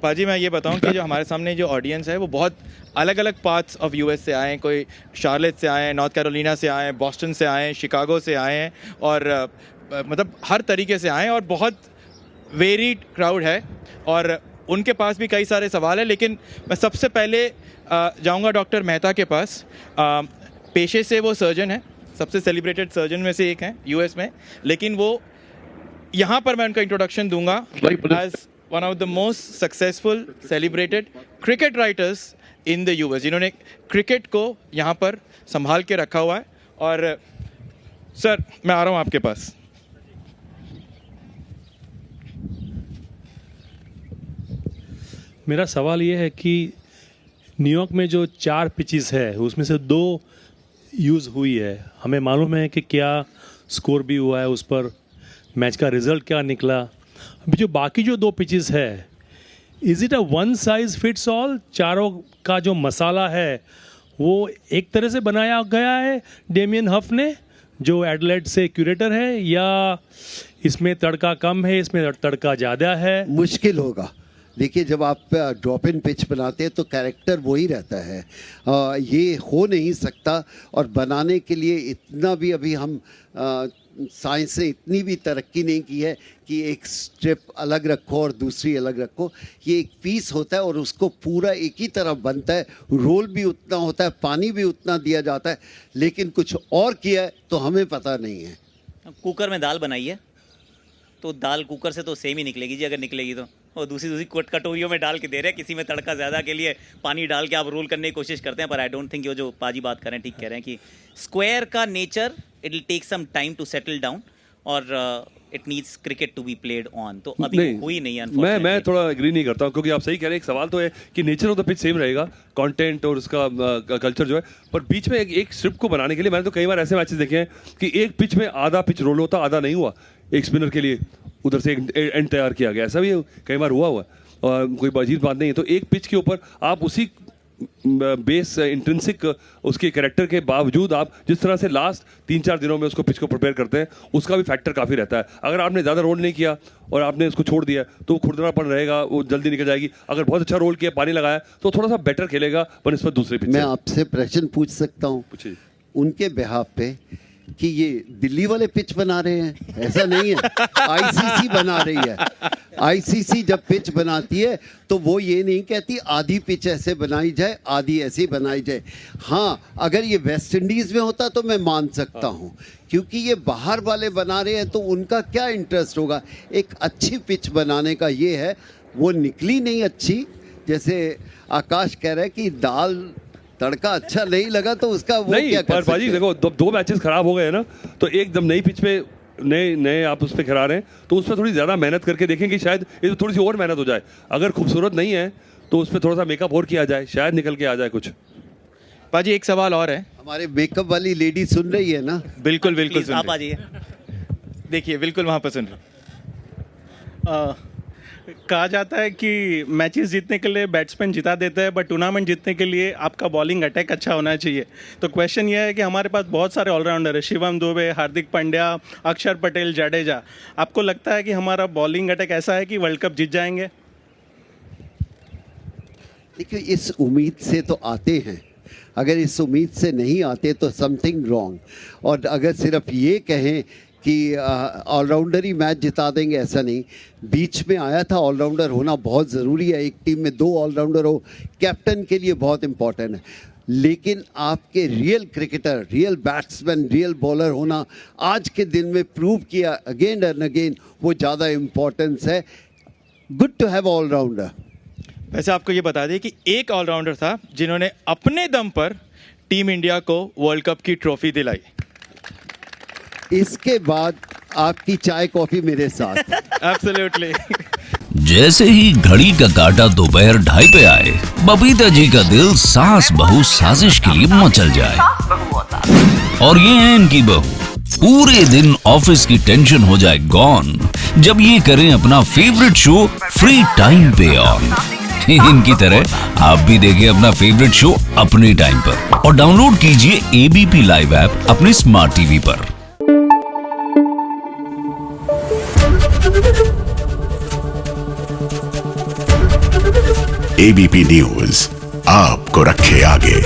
पाजी मैं ये बताऊं कि जो हमारे सामने जो ऑडियंस है वो बहुत अलग अलग पार्ट्स ऑफ यूएस से आए हैं। कोई शार्लेट से आए हैं, नॉर्थ कैरोलिना से आए हैं, बॉस्टन से आए हैं, शिकागो से आए हैं और मतलब हर तरीके से आए हैं और बहुत वेरीड क्राउड है और उनके पास भी कई सारे सवाल हैं। लेकिन मैं सबसे पहले जाऊंगा डॉक्टर मेहता के पास। पेशे से वो सर्जन है, सबसे सेलिब्रेटेड सर्जन में से एक हैं यूएस में, लेकिन वो यहाँ पर मैं उनका इंट्रोडक्शन दूंगा as one of the most successful celebrated cricket writers in the US, जिन्होंने क्रिकेट को यहाँ पर संभाल के रखा हुआ है। और सर मैं आ रहा हूँ आपके पास। मेरा सवाल ये है कि न्यूयॉर्क में जो 4 पिचेस है उसमें से 2 यूज़ हुई है। हमें मालूम है कि क्या स्कोर भी हुआ है, उस पर मैच का रिज़ल्ट क्या निकला। अभी जो बाकी जो 2 पिचेस है, is it a one size fits all? चारों का जो मसाला है वो एक तरह से बनाया गया है डेमियन हफ ने, जो एडलेड से क्यूरेटर है, या इसमें तड़का कम है, इसमें तड़का ज़्यादा है? मुश्किल होगा। देखिए, जब आप ड्रॉप इन पिच बनाते हैं तो कैरेक्टर वही रहता है। ये हो नहीं सकता और बनाने के लिए इतना भी अभी हम साइंस ने इतनी भी तरक्की नहीं की है कि एक स्ट्रिप अलग रखो और दूसरी अलग रखो। ये एक पीस होता है और उसको पूरा एक ही तरफ बनता है, रोल भी उतना होता है, पानी भी उतना दिया जाता है, लेकिन कुछ और किया है तो हमें पता नहीं है। कुकर में दाल बनाई है तो दाल कुकर से तो सेम ही निकलेगी जी, अगर निकलेगी तो। और दूसरी कटोरियों में डाल के दे रहे हैं, किसी में तड़का ज़्यादा के लिए पानी डाल के आप रोल करने की कोशिश करते हैं। पर आई डोंट थिंक, जो पाजी बात कर रहे हैं ठीक कह रहे हैं कि स्क्वायर का nature it will take some time to settle down और it needs cricket to be played on. तो अभी हुई नहीं है। मैं थोड़ा एग्री नहीं करता हूँ, क्योंकि आप सही कह रहे हैं। एक सवाल तो है कि nature of the pitch same रहेगा, कंटेंट और उसका कल्चर जो है, पर बीच में एक स्ट्रिप को बनाने के लिए मैंने तो कई बार ऐसे मैचेस देखे हैं कि एक पिच में आधा पिच रोल होता, आधा नहीं हुआ। एक स्पिनर के लिए उधर से एक एंड तैयार किया गया, ऐसा भी कई बार हुआ और कोई अजीब बात नहीं है। तो एक पिच के ऊपर आप उसी बेस इंट्रिंसिक उसके कैरेक्टर के बावजूद आप जिस तरह से लास्ट 3-4 दिनों में उसको पिच को प्रिपेयर करते हैं, उसका भी फैक्टर काफ़ी रहता है। अगर आपने ज़्यादा रोल नहीं किया और आपने उसको छोड़ दिया तो वो खुरदरापन रहेगा, वो जल्दी निकल जाएगी। अगर बहुत अच्छा रोल किया, पानी लगाया, तो थोड़ा सा बेटर खेलेगा पर इस पर दूसरे पिच। मैं आपसे प्रश्न पूछ सकता हूँ उनके बिहाफ पे कि ये दिल्ली वाले पिच बना रहे हैं? ऐसा नहीं है, आईसीसी बना रही है। आईसीसी जब पिच बनाती है तो वो ये नहीं कहती आधी पिच ऐसे बनाई जाए, आधी ऐसी बनाई जाए। हाँ, अगर ये वेस्ट इंडीज़ में होता तो मैं मान सकता हूँ, क्योंकि ये बाहर वाले बना रहे हैं तो उनका क्या इंटरेस्ट होगा। एक अच्छी पिच बनाने का ये है, वो निकली नहीं अच्छी। जैसे आकाश कह रहा है कि दाल तड़का अच्छा नहीं लगा तो उसका वो नहीं, क्या कर सकते हैं? देखो, 2 मैचेस खराब हो गए ना, तो एकदम नई पिच पे नए आप उस पर खिला रहे हैं, तो उस पर थोड़ी ज़्यादा मेहनत करके देखें कि शायद ये थोड़ी सी और मेहनत हो जाए। अगर खूबसूरत नहीं है तो उस पर थोड़ा सा मेकअप और किया जाए, शायद निकल के आ जाए कुछ। पाजी एक सवाल और है। हमारे मेकअप वाली लेडी सुन रही है ना? बिल्कुल बिल्कुल सुन आप आ रही जाइए, देखिए बिल्कुल वहाँ पर सुन रहे। कहा जाता है कि मैचेस जीतने के लिए बैट्समैन जिता देते हैं, बट टूर्नामेंट जीतने के लिए आपका बॉलिंग अटैक अच्छा होना चाहिए। तो क्वेश्चन ये है कि हमारे पास बहुत सारे ऑलराउंडर है, शिवम दुबे, हार्दिक पांड्या, अक्षर पटेल, जडेजा। आपको लगता है कि हमारा बॉलिंग अटैक ऐसा है कि वर्ल्ड कप जीत जाएंगे? देखिए, इस उम्मीद से तो आते हैं। अगर इस उम्मीद से नहीं आते तो समथिंग रॉन्ग। और अगर सिर्फ ये कहें कि ऑलराउंडर ही मैच जिता देंगे, ऐसा नहीं। बीच में आया था ऑलराउंडर होना बहुत ज़रूरी है। एक टीम में 2 ऑलराउंडर हो कैप्टन के लिए बहुत इंपॉर्टेंट है, लेकिन आपके real cricketer, real batsman, real bowler होना आज के दिन में प्रूव किया अगेन एंड अगेन, वो ज़्यादा इम्पोर्टेंस है। Good to have all rounder. वैसे आपको ये बता दें कि एक ऑलराउंडर था जिन्होंने अपने दम पर टीम इंडिया को वर्ल्ड कप की ट्रॉफी दिलाई। इसके बाद आपकी चाय कॉफी मेरे साथ। एब्सोल्युटली। जैसे ही घड़ी का काटा दोपहर 2:30 पे आए, बबीता जी का दिल सास बहू साजिश के लिए मचल जाए। और ये है इनकी बहू, पूरे दिन ऑफिस की टेंशन हो जाए गॉन जब ये करें अपना फेवरेट शो फ्री टाइम पे ऑन। इनकी तरह आप भी देखें अपना फेवरेट शो अपने टाइम पर और डाउनलोड कीजिए ABP लाइव ऐप अपने स्मार्ट टीवी पर। Thank you. एबीपी न्यूज आपको रखे आगे।